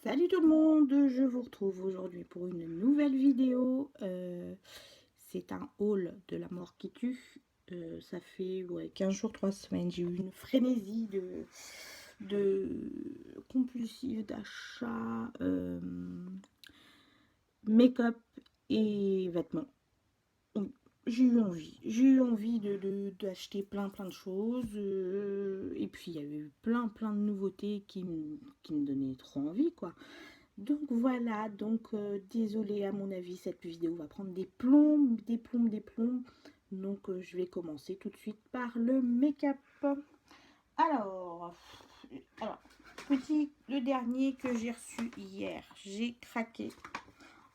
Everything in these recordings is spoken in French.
Salut tout le monde, je vous retrouve aujourd'hui pour une nouvelle vidéo. C'est un haul de la mort qui tue. Ça fait 15 jours, 3 semaines. J'ai eu une frénésie de compulsive d'achat, make-up et vêtements. Donc, j'ai eu envie d'acheter plein de choses. Et puis il y a eu plein de nouveautés qui me donnaient trop envie, quoi. Donc voilà, désolée, à mon avis cette vidéo va prendre des plombes, des plombes, des plombes. Donc je vais commencer tout de suite par le make-up. Alors, alors, le dernier que j'ai reçu hier, j'ai craqué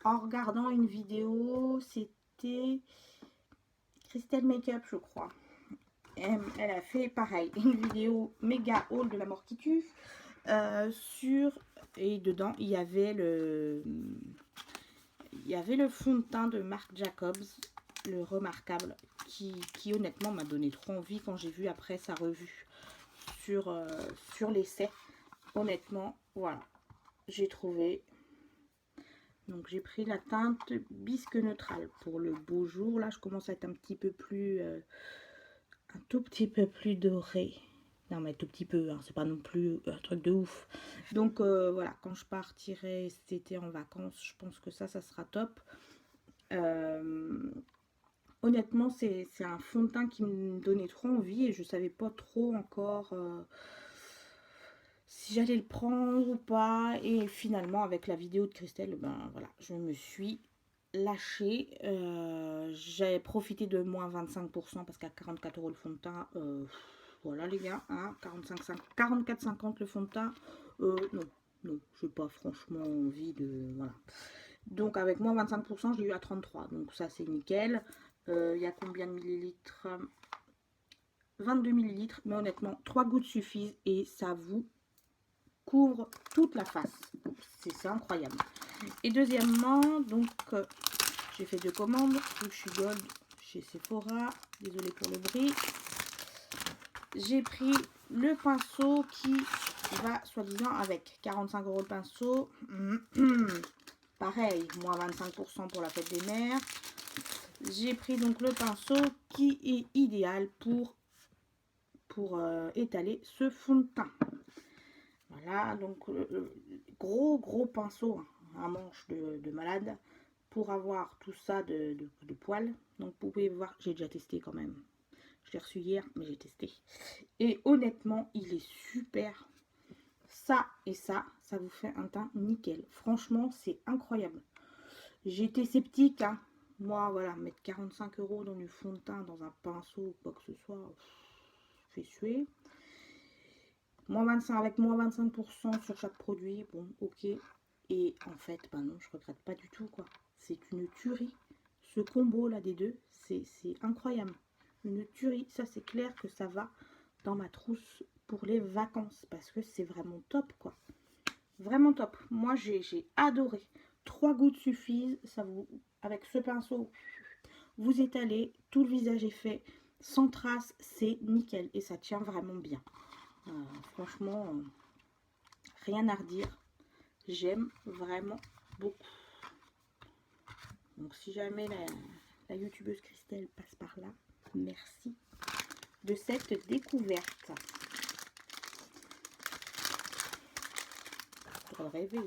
en regardant une vidéo. C'était Christelle Makeup, je crois. Elle a fait pareil, une vidéo méga haul de la mort qui tue. Et dedans il y avait le fond de teint de Marc Jacobs, le remarquable, qui honnêtement m'a donné trop envie quand j'ai vu après sa revue sur l'essai. Honnêtement, voilà, j'ai trouvé. Donc j'ai pris la teinte bisque neutrale pour le beau jour. Là je commence à être un tout petit peu plus doré. Non mais tout petit peu, hein, c'est pas non plus un truc de ouf. Donc voilà, quand je partirai cet été en vacances, je pense que ça sera top. Honnêtement, c'est un fond de teint qui me donnait trop envie et je savais pas trop encore si j'allais le prendre ou pas. Et finalement, avec la vidéo de Christelle, ben voilà, je me suis lâchée. J'ai profité de moins 25% parce qu'à 44 € le fond de teint, voilà les gars, hein, 44,50 le fond de teint, non, je n'ai pas franchement envie de... Voilà. Donc avec moins 25%, je l'ai eu à 33, donc ça c'est nickel. Il y a combien de millilitres? 22 millilitres, mais honnêtement, 3 gouttes suffisent et ça vous couvre toute la face. C'est incroyable. Et deuxièmement, donc j'ai fait 2 commandes, je suis gold chez Sephora, désolé pour le bruit. J'ai pris le pinceau qui va soi-disant avec 45 € le pinceau. Pareil, moins 25% pour la fête des mères. J'ai pris donc le pinceau qui est idéal pour étaler ce fond de teint. Voilà, donc gros pinceau, hein, à manche de malade pour avoir tout ça de poils. Donc vous pouvez voir, j'ai déjà testé quand même. Je l'ai reçu hier, mais j'ai testé. Et honnêtement, il est super. Ça et ça vous fait un teint nickel. Franchement, c'est incroyable. J'étais sceptique, hein. Moi, voilà, mettre 45 € dans du fond de teint, dans un pinceau ou quoi que ce soit, fait suer. Moins 25, avec moins 25% sur chaque produit, bon, ok. Et en fait, ben non, je regrette pas du tout, quoi. C'est une tuerie. Ce combo là des deux, c'est incroyable. Une tuerie. Ça, c'est clair que ça va dans ma trousse pour les vacances parce que c'est vraiment top, quoi. Vraiment top. Moi, j'ai adoré. 3 gouttes suffisent. Ça vous, avec ce pinceau, vous étalez, tout le visage est fait, sans trace, c'est nickel et ça tient vraiment bien. Franchement, rien à redire. J'aime vraiment beaucoup. Donc si jamais la youtubeuse Christelle passe par là, merci de cette découverte. Pour le rêver.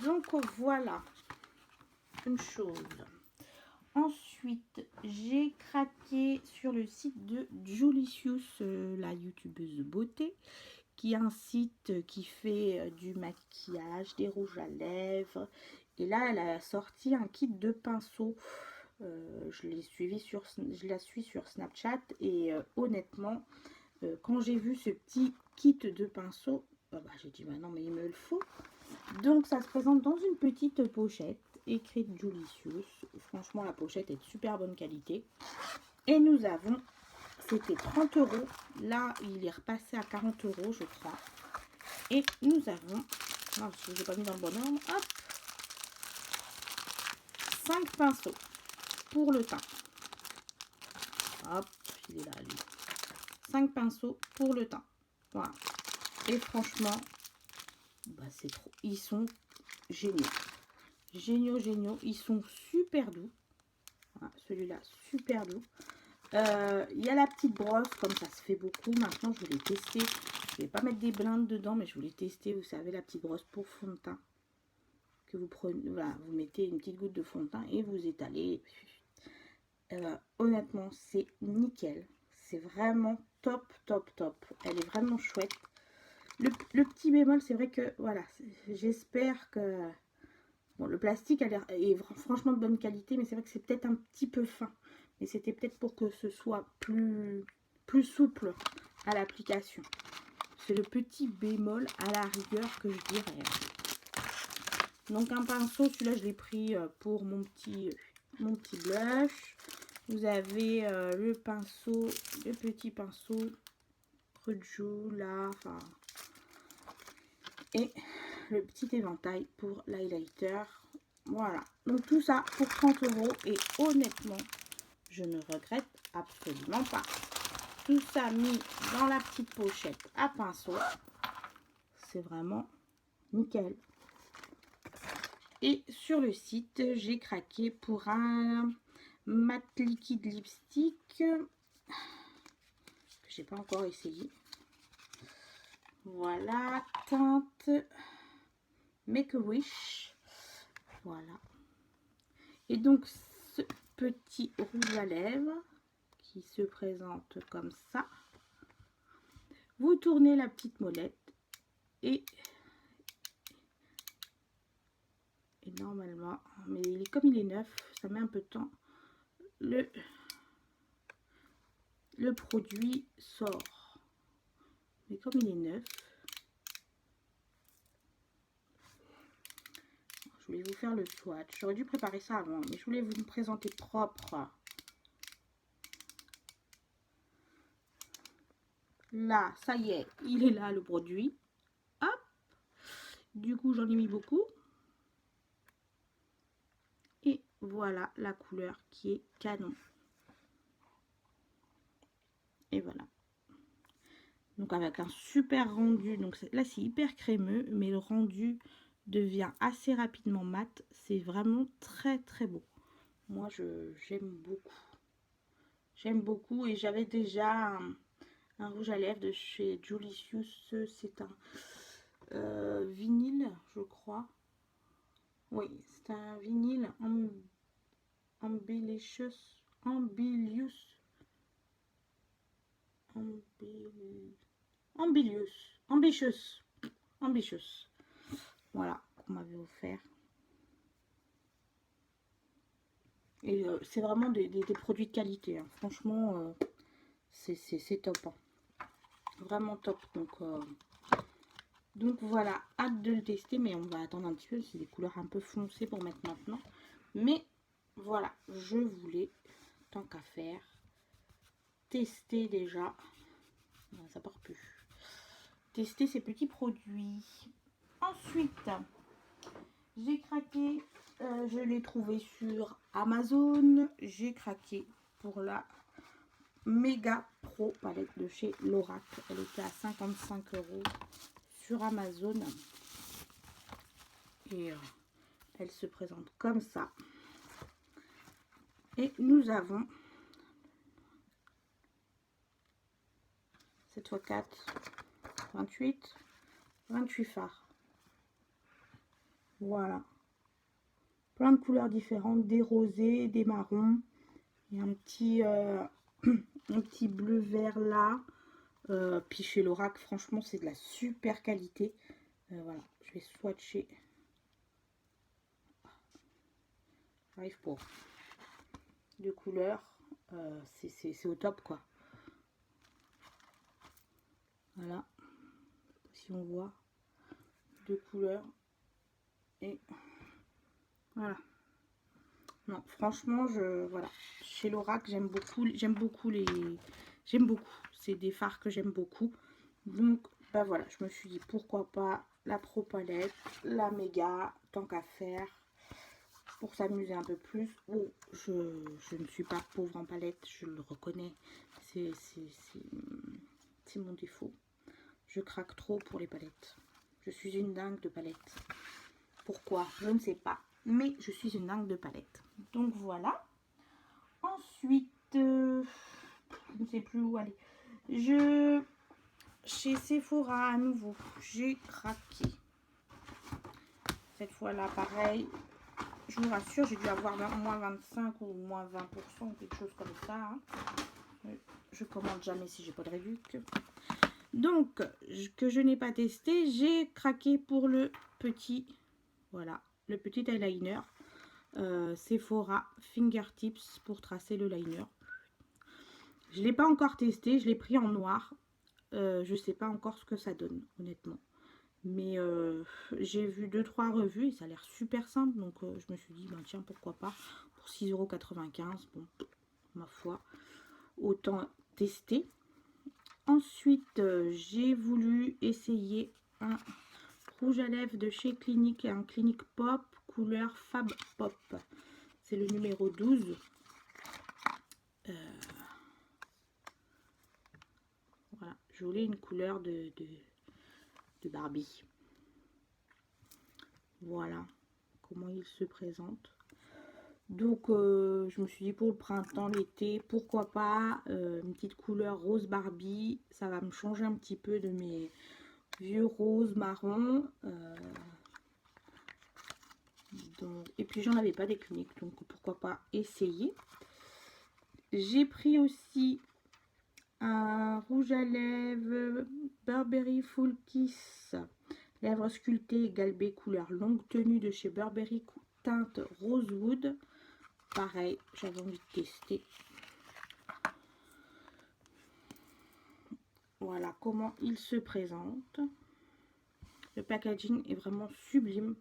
Donc voilà une chose. Ensuite, j'ai craqué sur le site de Julicious, la youtubeuse beauté, qui est un site qui fait du maquillage, des rouges à lèvres. Et là, elle a sorti un kit de pinceaux. Je la suis sur Snapchat et honnêtement, quand j'ai vu ce petit kit de pinceaux, j'ai dit bah non mais il me le faut. Donc ça se présente dans une petite pochette écrite Julicious. Franchement la pochette est de super bonne qualité. Et nous avons, c'était 30 €. Là il est repassé à 40 € je crois. Et nous avons, non je ne l'ai pas mis dans le bon ordre, hop, 5 pinceaux pour le teint. Hop, il est là lui. 5 pinceaux pour le teint. Voilà. Et franchement, bah, c'est trop. Ils sont géniaux. Géniaux, géniaux. Ils sont super doux. Voilà, celui-là, super doux. Il y a la petite brosse, comme ça se fait beaucoup. Maintenant, je voulais tester. Je vais pas mettre des blindes dedans, mais je voulais tester. Vous savez, la petite brosse pour fond de teint. Que vous prenez, voilà, vous mettez une petite goutte de fond de teint et vous étalez. Honnêtement, c'est nickel. C'est vraiment top, top, top. Elle est vraiment chouette. Le petit bémol, c'est vrai que, voilà, j'espère que... Bon, le plastique est franchement de bonne qualité, mais c'est vrai que c'est peut-être un petit peu fin. Mais c'était peut-être pour que ce soit plus souple à l'application. C'est le petit bémol à la rigueur que je dirais. Donc un pinceau, celui-là je l'ai pris pour mon petit blush. Vous avez le petit pinceau Crujou là, enfin, et le petit éventail pour l'highlighter. Voilà, donc tout ça pour 30 € et honnêtement, je ne regrette absolument pas. Tout ça mis dans la petite pochette à pinceau, c'est vraiment nickel. Et sur le site, j'ai craqué pour un mat liquide lipstick que j'ai pas encore essayé. Voilà, teinte Make a Wish. Voilà. Et donc, ce petit rouge à lèvres qui se présente comme ça. Vous tournez la petite molette et normalement, mais comme il est neuf, ça met un peu de temps, le produit sort. Mais comme il est neuf, je voulais vous faire le swatch. J'aurais dû préparer ça avant, mais je voulais vous le présenter propre. Là, ça y est, il est là le produit. Hop. Du coup, j'en ai mis beaucoup. Et voilà la couleur qui est canon. Et voilà. Donc avec un super rendu. Donc là, c'est hyper crémeux, mais le rendu devient assez rapidement mat. C'est vraiment très très beau. Moi, j'aime beaucoup. J'aime beaucoup et j'avais déjà un rouge à lèvres de chez Julicius. C'est un vinyle, je crois. Oui, c'est un vinyle Ambitious. Voilà, qu'on m'avait offert. Et c'est vraiment des produits de qualité. Hein. Franchement, c'est top. Hein. Vraiment top. Donc voilà, hâte de le tester. Mais on va attendre un petit peu. C'est des couleurs un peu foncées pour mettre maintenant. Mais voilà, je voulais, tant qu'à faire, tester déjà. Non, ça part plus. Tester ces petits produits. Ensuite, j'ai craqué. Je l'ai trouvé sur Amazon. J'ai craqué pour la Méga Pro palette de chez Lorac. Elle était à 55 € sur Amazon. Et elle se présente comme ça. Et nous avons 7 x 4, 28 fards. Voilà. Plein de couleurs différentes, des rosés, des marrons. Et un petit, un petit bleu vert là. Puis chez Lorac, franchement, c'est de la super qualité. Voilà, je vais swatcher. J'arrive pour deux couleurs. C'est au top, quoi. Voilà. Si on voit deux couleurs. Et voilà. Non, franchement, voilà. Chez Lorac, j'aime beaucoup c'est des fards que j'aime beaucoup. Donc, bah voilà, je me suis dit pourquoi pas la Pro Palette, la Méga, tant qu'à faire, pour s'amuser un peu plus. Oh, je ne suis pas pauvre en palette, je le reconnais. C'est mon défaut. Je craque trop pour les palettes. Je suis une dingue de palette. Pourquoi? Je ne sais pas. Mais je suis une dingue de palette. Donc voilà. Ensuite, je ne sais plus où aller. Chez Sephora à nouveau, j'ai craqué. Cette fois-là, pareil. Je vous rassure, j'ai dû avoir moins 25 ou moins 20%, quelque chose comme ça. Hein. Je commande jamais si j'ai pas de réduc. Donc, que je n'ai pas testé, j'ai craqué pour le petit, voilà, le petit eyeliner Sephora Fingertips pour tracer le liner. Je ne l'ai pas encore testé, je l'ai pris en noir. Je ne sais pas encore ce que ça donne, honnêtement. Mais j'ai vu 2-3 revues et ça a l'air super simple. Donc je me suis dit, ben, tiens, pourquoi pas. Pour 6,95 €, bon, ma foi, autant tester. Ensuite, j'ai voulu essayer un rouge à lèvres de chez Clinique, un Clinique Pop, couleur Fab Pop. C'est le numéro 12. Voilà, je voulais une couleur de Barbie. Voilà comment il se présente. Donc je me suis dit pour le printemps, l'été, pourquoi pas une petite couleur rose Barbie. Ça va me changer un petit peu de mes vieux roses marron. Et puis j'en avais pas des Cliniques, donc pourquoi pas essayer. J'ai pris aussi un rouge à lèvres Burberry Full Kiss, lèvres sculptées galbées couleur longue tenue de chez Burberry, teinte Rosewood. Pareil, j'avais envie de tester. Voilà comment il se présente. Le packaging est vraiment sublime.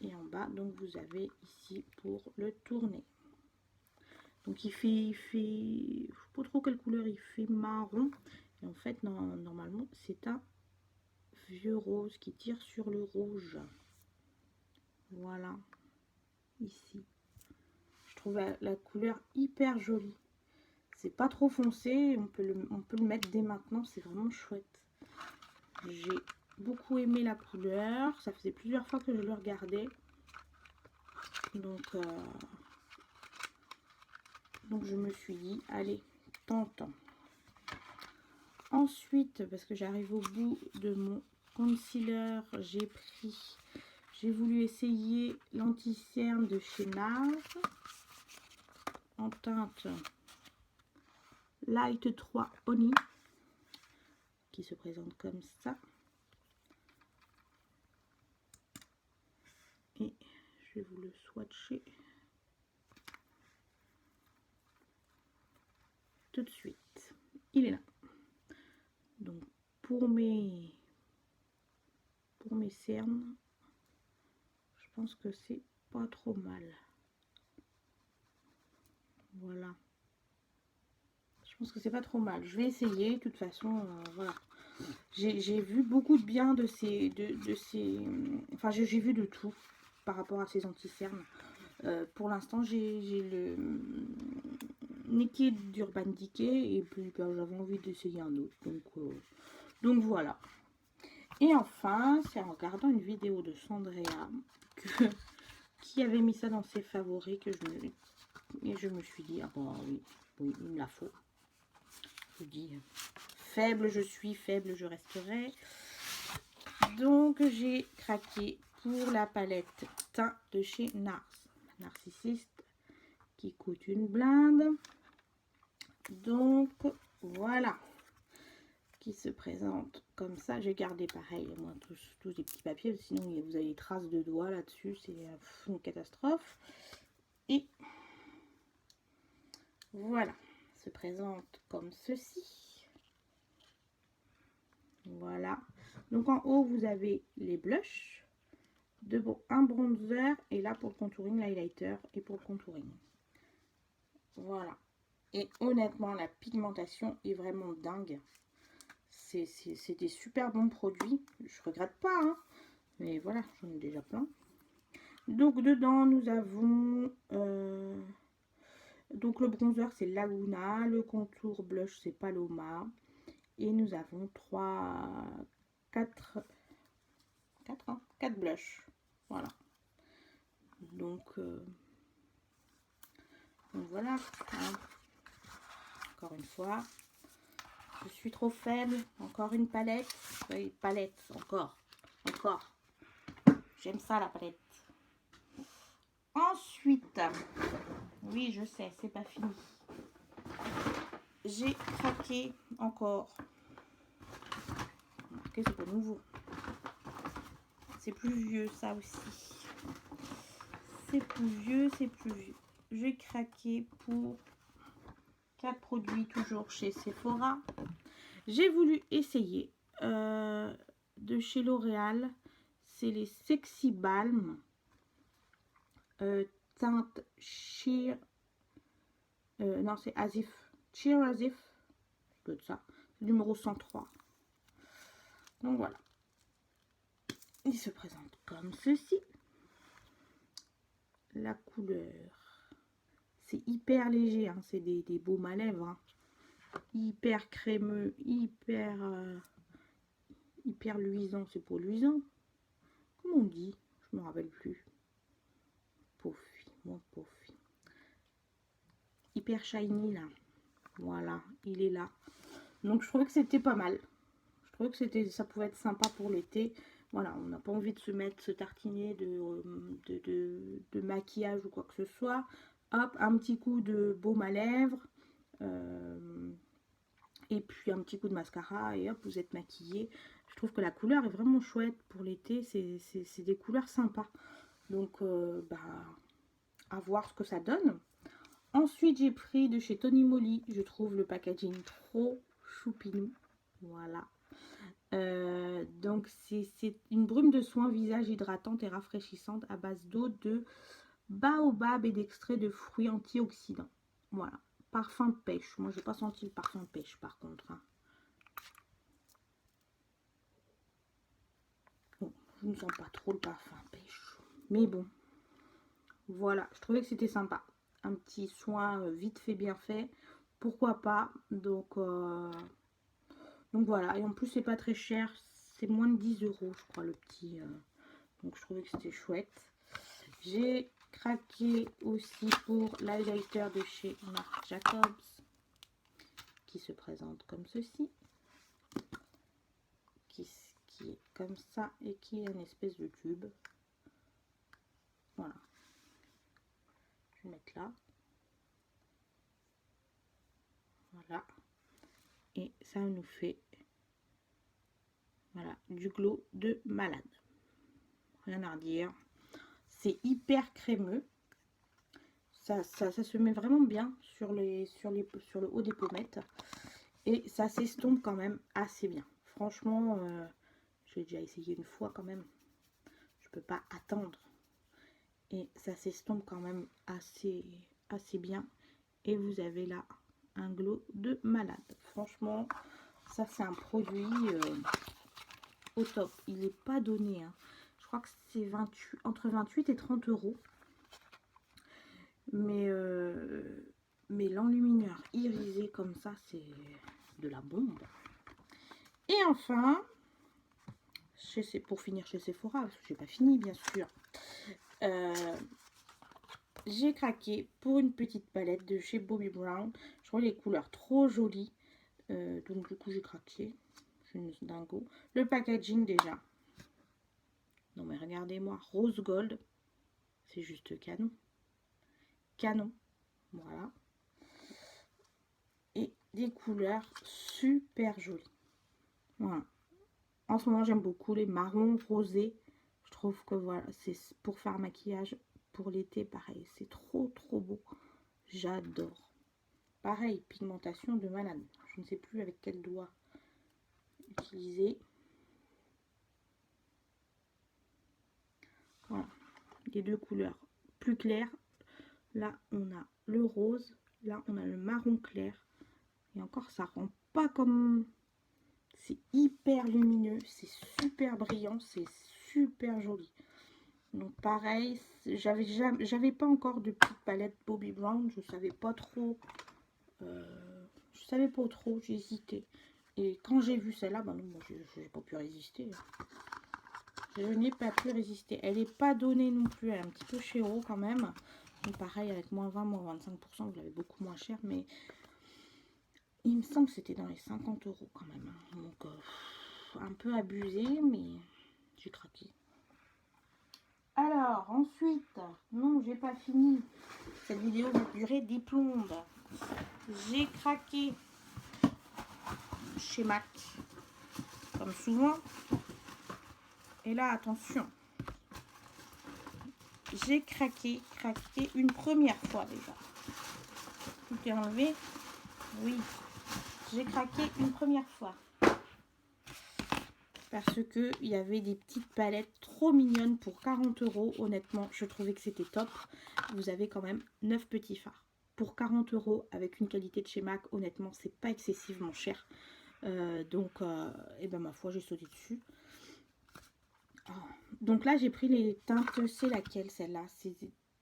Et en bas, donc vous avez ici pour le tourner. Donc il fait, je ne sais pas trop quelle couleur, il fait marron. Et en fait, normalement, c'est un vieux rose qui tire sur le rouge. Voilà, ici. Je trouve la couleur hyper jolie. C'est pas trop foncé, on peut le mettre dès maintenant, c'est vraiment chouette. J'ai beaucoup aimé la couleur, ça faisait plusieurs fois que je le regardais. Donc je me suis dit, allez, tentons. Ensuite, parce que j'arrive au bout de mon concealer, j'ai voulu essayer l'anti-cerne de chez NARS en teinte Light 3 Honey, qui se présente comme ça. Et je vais vous le swatcher tout de suite. Il est là. Donc pour mes cernes, je pense que c'est pas trop mal. Voilà. Je pense que c'est pas trop mal. Je vais essayer. De toute façon, voilà. J'ai vu beaucoup de bien de ces... Enfin, j'ai vu de tout par rapport à ces anti-cernes. Pour l'instant, j'ai le Naked d'Urban Decay. Et puis, ben, j'avais envie d'essayer un autre. Donc voilà. Et enfin, c'est en regardant une vidéo de Sandrea qui avait mis ça dans ses favoris que je me suis dit, ah bah oui, il me la faut. Je vous dis, faible je suis, faible je resterai. Donc j'ai craqué pour la palette teint de chez NARS, Narcissiste, qui coûte une blinde. Donc voilà, qui se présente comme ça. J'ai gardé pareil, moi tous les petits papiers, sinon vous avez des traces de doigts là-dessus, c'est une catastrophe. Et voilà, se présente comme ceci. Voilà, donc en haut vous avez les blushs, un bronzer, et là pour le contouring, l'highlighter et pour le contouring. Voilà, et honnêtement la pigmentation est vraiment dingue. C'est des super bons produits, je regrette pas, hein, mais voilà, j'en ai déjà plein. Donc dedans nous avons donc le bronzer c'est Laguna, le contour blush c'est Paloma, et nous avons 4 4 blushs. Voilà. Donc voilà. Hein. Encore une fois. Je suis trop faible. Encore une palette. Oui, palette. Encore. J'aime ça, la palette. Ensuite, oui, je sais, c'est pas fini. J'ai craqué encore. Remarquez, c'est pas nouveau. C'est plus vieux, ça aussi. C'est plus vieux. J'ai craqué pour 4 produits, toujours chez Sephora. J'ai voulu essayer de chez L'Oréal. C'est les Sexy Balm. Teinte Sheer. Non, c'est Asif. Sheer Asif. C'est ça. Numéro 103. Donc voilà. Il se présente comme ceci. La couleur. C'est hyper léger. Hein. C'est des baumes à lèvres. Hein. Hyper crémeux. Hyper luisant. C'est pour luisant. Comment on dit? Je me rappelle plus. Peaufi. Hyper shiny là. Voilà. Il est là. Donc je trouvais que c'était pas mal. Je trouvais que ça pouvait être sympa pour l'été. Voilà, on n'a pas envie de se tartiner de maquillage ou quoi que ce soit. Hop, un petit coup de baume à lèvres. Et puis un petit coup de mascara. Et hop, vous êtes maquillé. Je trouve que la couleur est vraiment chouette pour l'été. C'est des couleurs sympas. Donc, à voir ce que ça donne. Ensuite, j'ai pris de chez Tony Moly. Je trouve le packaging trop choupinou. Voilà. Donc c'est une brume de soin visage hydratante et rafraîchissante à base d'eau de baobab et d'extrait de fruits antioxydants. Voilà. Parfum pêche. Moi, j'ai pas senti le parfum pêche par contre. Hein. Bon, je ne sens pas trop le parfum pêche. Mais bon. Voilà. Je trouvais que c'était sympa. Un petit soin vite fait, bien fait. Pourquoi pas. Donc voilà. Et en plus, c'est pas très cher. C'est moins de 10 €, je crois, le petit. Donc je trouvais que c'était chouette. J'ai craqué aussi pour l'highlighter de chez Marc Jacobs, qui se présente comme ceci, qui est comme ça et qui est une espèce de tube. Voilà. Je vais mettre là. Voilà. Et ça nous fait, voilà, du glow de malade. Rien à redire. C'est hyper crémeux. Ça se met vraiment bien sur le haut des pommettes. Et ça s'estompe quand même assez bien. Franchement, j'ai déjà essayé une fois quand même. Je peux pas attendre. Et ça s'estompe quand même assez bien. Et vous avez là un glow de malade. Franchement, ça c'est un produit au top. Il n'est pas donné. Hein. Je crois que c'est entre 28 et 30 €. Mais l'enlumineur irisé comme ça, c'est de la bombe. Et enfin, pour finir chez Sephora, parce que j'ai pas fini bien sûr, j'ai craqué pour une petite palette de chez Bobbi Brown. Je trouve les couleurs trop jolies, donc du coup j'ai craqué. Je suis une dingo. Le packaging déjà, non mais regardez-moi, rose gold, c'est juste canon, voilà. Et des couleurs super jolies. Voilà. En ce moment, j'aime beaucoup les marrons rosés. Je trouve que voilà, c'est pour faire maquillage pour l'été, pareil. C'est trop beau. J'adore. Pareil, pigmentation de malade. Je ne sais plus avec quel doigt utiliser. Voilà. Les deux couleurs plus claires. Là, on a le rose. Là, on a le marron clair. Et encore, ça rend pas comme... C'est hyper lumineux, c'est super brillant, c'est super joli. Donc pareil, j'avais pas encore de petite palette Bobbi Brown, je savais pas trop, j'hésitais. Et quand j'ai vu celle-là, ben non, j'ai pas pu résister. Je n'ai pas pu résister. Elle n'est pas donnée non plus. Elle est un petit peu chéro quand même. Donc pareil, avec moins 20, moins 25%, vous l'avez beaucoup moins cher. Mais il me semble que c'était dans les 50 € quand même. Donc un peu abusé, mais j'ai craqué. Alors, ensuite, non, j'ai pas fini. Cette vidéo va durer 10 plombes. J'ai craqué chez MAC, comme souvent. Et là, attention. J'ai craqué une première fois déjà. Tout est enlevé. Oui, j'ai craqué une première fois. Parce que il y avait des petites palettes trop mignonnes pour 40 €. Honnêtement, je trouvais que c'était top. Vous avez quand même 9 petits fards. Pour 40 € avec une qualité de chez MAC, honnêtement, c'est pas excessivement cher. Donc, et ben ma foi, j'ai sauté dessus. Oh. Donc là, j'ai pris les teintes. C'est laquelle celle-là? C'est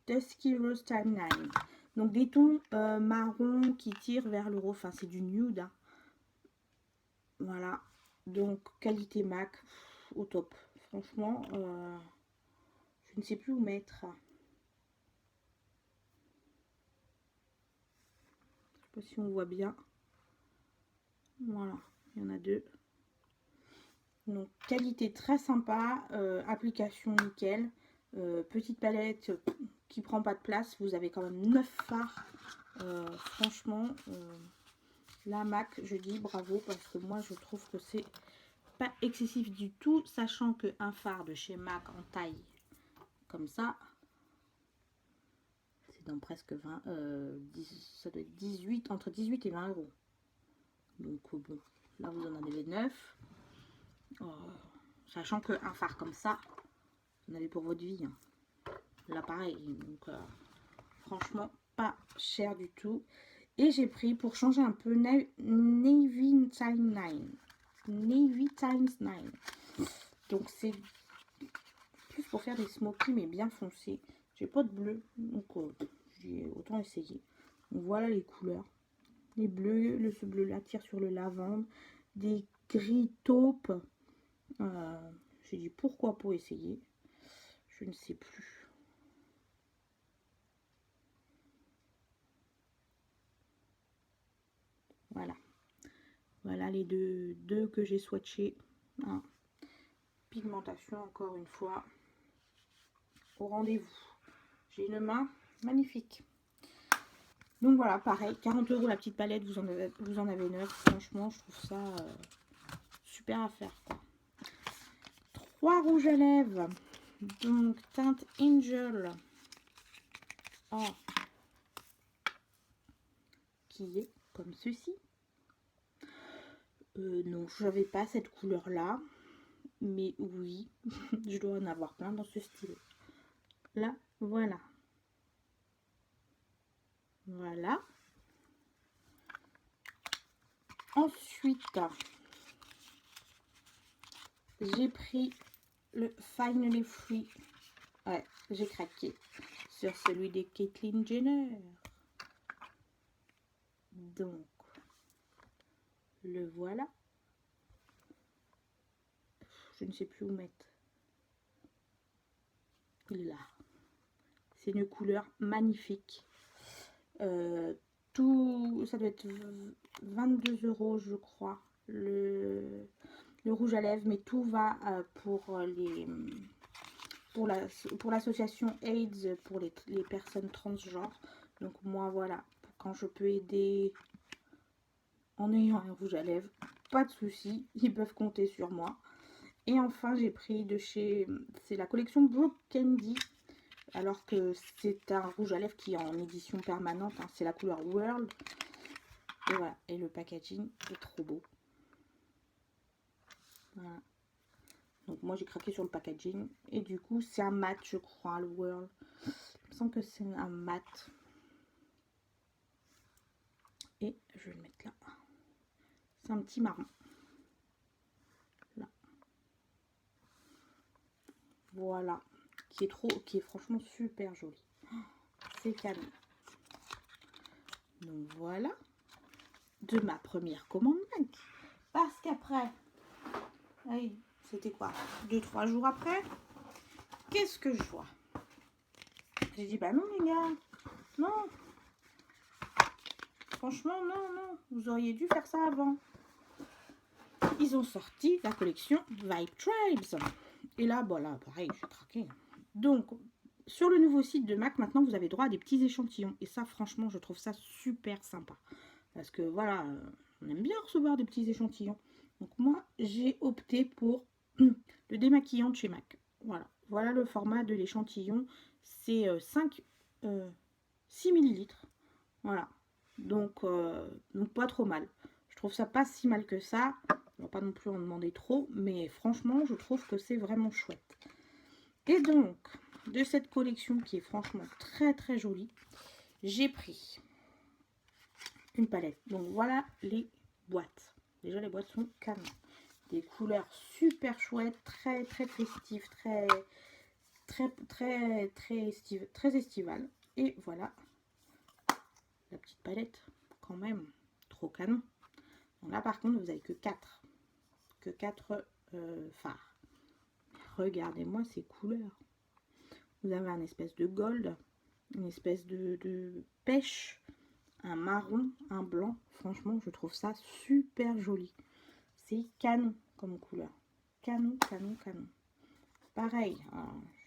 Dusky Rose Time 9. Donc des tons marron qui tirent vers le rose. Enfin, c'est du nude. Hein. Voilà. Donc qualité MAC au top. Franchement, je ne sais plus où mettre. Je ne sais pas si on voit bien. Voilà, il y en a deux. Donc qualité très sympa, application nickel, petite palette qui prend pas de place. Vous avez quand même 9 fards. Franchement, la MAC, je dis bravo parce que moi je trouve que c'est pas excessif du tout, sachant que un phare de chez MAC en taille comme ça, c'est dans presque 20, ça doit être 18, entre 18 et 20 €. Donc bon, là vous en avez 9. Sachant qu'un phare comme ça, vous en avez pour votre vie. Hein. Là pareil, donc franchement pas cher du tout. Et j'ai pris pour changer un peu Navy Time 9. Navy Times 9. Donc c'est plus pour faire des smokies mais bien foncés. J'ai pas de bleu, donc j'ai autant essayé. Donc voilà les couleurs. Les bleus, ce bleu là tire sur le lavande. Des gris taupe. J'ai dit pourquoi pas essayer. Je ne sais plus. Voilà. Voilà les deux que j'ai swatché. Hein. Pigmentation encore une fois. Au rendez-vous. J'ai une main magnifique. Donc voilà, pareil, 40 € la petite palette, vous en avez 9. Franchement, je trouve ça super à faire. Quoi. 3 rouges à lèvres. Donc, teinte Angel. Oh. Qui est comme ceci. Non, je n'avais pas cette couleur-là. Mais oui, je dois en avoir plein dans ce style. Là, voilà. Voilà. Ensuite, j'ai pris le Finally Free. Ouais, j'ai craqué sur celui de Caitlyn Jenner. Donc, le voilà. Je ne sais plus où mettre. Il est là. C'est une couleur magnifique. Tout, ça doit être 22 € je crois. Le rouge à lèvres, mais tout va pour l'association AIDS pour les personnes transgenres. Donc moi voilà, quand je peux aider en ayant un rouge à lèvres, pas de souci, ils peuvent compter sur moi. Et enfin j'ai pris de chez, c'est la collection Brooke Candy, alors que c'est un rouge à lèvres qui est en édition permanente, hein, c'est la couleur World. Et voilà, et le packaging est trop beau. Voilà. Donc moi j'ai craqué sur le packaging. Et du coup c'est un mat je crois, le World. Il me semble que c'est un mat. Et je vais le mettre là. C'est un petit marron. Là. Voilà. Qui est franchement super joli. C'est cadeau. Donc voilà. De ma première commande. Parce qu'après, oui, c'était quoi, 2-3 jours après, qu'est-ce que je vois? J'ai dit, bah non les gars, non. Franchement, non, vous auriez dû faire ça avant. Ils ont sorti la collection Vibe Tribes. Et là, voilà, pareil, je suis craquée. Donc, sur le nouveau site de MAC, maintenant, vous avez droit à des petits échantillons. Et ça, franchement, je trouve ça super sympa. Parce que, voilà, on aime bien recevoir des petits échantillons. Donc, moi, j'ai opté pour le démaquillant de chez MAC. Voilà le format de l'échantillon. C'est 6 millilitres. Voilà. Donc, pas trop mal. Je trouve ça pas si mal que ça. On va pas non plus en demander trop, mais franchement, je trouve que c'est vraiment chouette. Et donc, de cette collection qui est franchement très très jolie, j'ai pris une palette. Donc voilà les boîtes. Déjà les boîtes sont canon. Des couleurs super chouettes, très très festives, très estivales. Et voilà la petite palette, quand même, trop canon. Donc là par contre vous avez que 4 fards. Regardez-moi ces couleurs. Vous avez un espèce de gold, une espèce de pêche, un marron, un blanc. Franchement, je trouve ça super joli. C'est canon comme couleur. Canon. Pareil,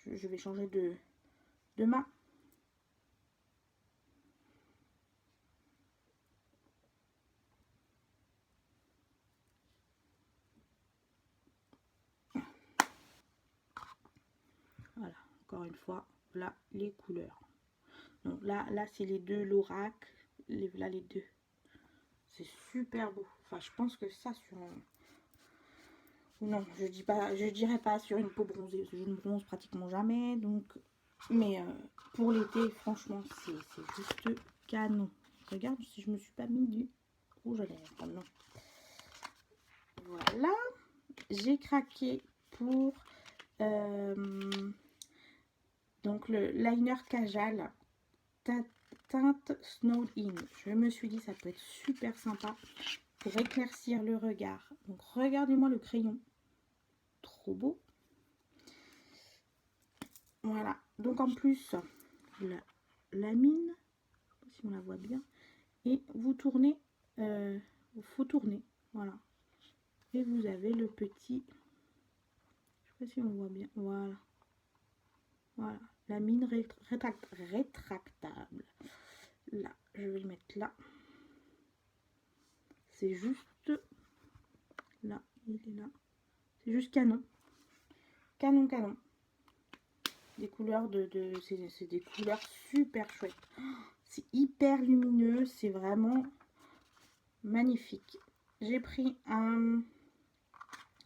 je vais changer de main. Voilà, encore une fois, là les couleurs. Donc là c'est les deux Lorac, là les deux. C'est super beau. Enfin, je pense que ça sur non, je dirais pas sur une peau bronzée, parce que je ne bronze pratiquement jamais, donc. Mais pour l'été, franchement, c'est juste canon. Regarde si je me suis pas mis du rouge à lèvres. Non. Voilà, j'ai craqué pour donc le liner Kajal teinte Snowed In. Je me suis dit ça peut être super sympa pour éclaircir le regard. Donc regardez-moi le crayon, trop beau. Voilà, donc en plus la lamine, je sais pas si on la voit bien, et vous tournez, il faut tourner, voilà, et vous avez le petit, je sais pas si on voit bien, voilà, la mine rétractable. Là, je vais le mettre là. C'est juste là, il est là. C'est juste canon. Canon. Des couleurs c'est des couleurs super chouettes. C'est hyper lumineux, c'est vraiment magnifique. J'ai pris un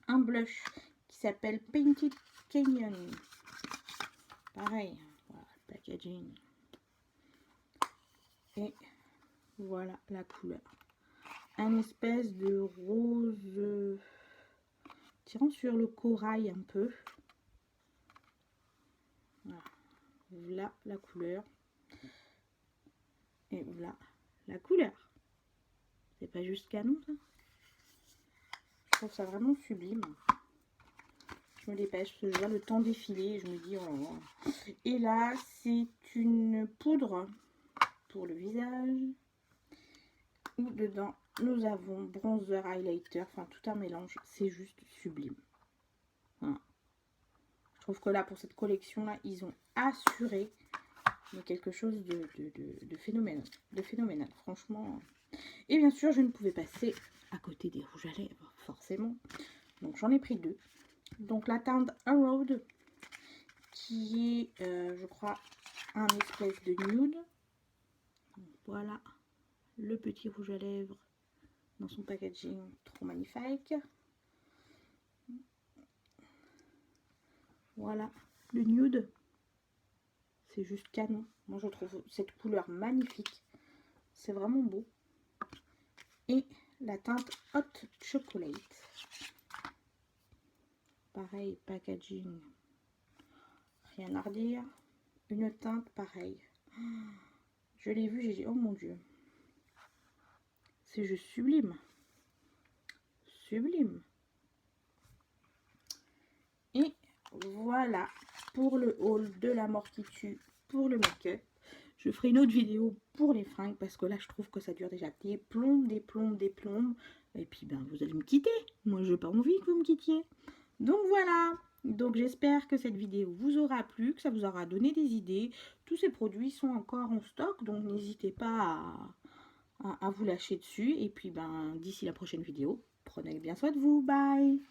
blush qui s'appelle Painted Canyon. Pareil, voilà le packaging. Et voilà la couleur. Un espèce de rose tirant sur le corail un peu. Voilà la couleur. Et voilà la couleur. C'est pas juste canon ça. Je trouve ça vraiment sublime. Je me dépêche parce que je vois le temps défiler et je me dis oh là. Et là c'est une poudre pour le visage où dedans nous avons bronzer, highlighter, enfin tout un mélange. C'est juste sublime. Voilà. Je trouve que là pour cette collection là ils ont assuré quelque chose de phénoménal, franchement. Et bien sûr je ne pouvais passer à côté des rouges à lèvres forcément, donc j'en ai pris deux. Donc la teinte A Road qui est je crois un espèce de nude. Donc, voilà le petit rouge à lèvres dans son packaging, trop magnifique. Voilà le nude, c'est juste canon. Moi je trouve cette couleur magnifique, c'est vraiment beau. Et la teinte Hot Chocolate, pareil, packaging, rien à redire. Une teinte pareille, je l'ai vue, j'ai dit oh mon dieu, c'est juste sublime. voilà pour le haul de la mort qui tue pour le make-up. Je ferai une autre vidéo pour les fringues parce que là, je trouve que ça dure déjà des plombes, des plombes, des plombes. Et puis, ben, vous allez me quitter. Moi, je n'ai pas envie que vous me quittiez. Donc, voilà. Donc, j'espère que cette vidéo vous aura plu, que ça vous aura donné des idées. Tous ces produits sont encore en stock, donc n'hésitez pas à vous lâcher dessus. Et puis, ben, d'ici la prochaine vidéo, prenez bien soin de vous. Bye!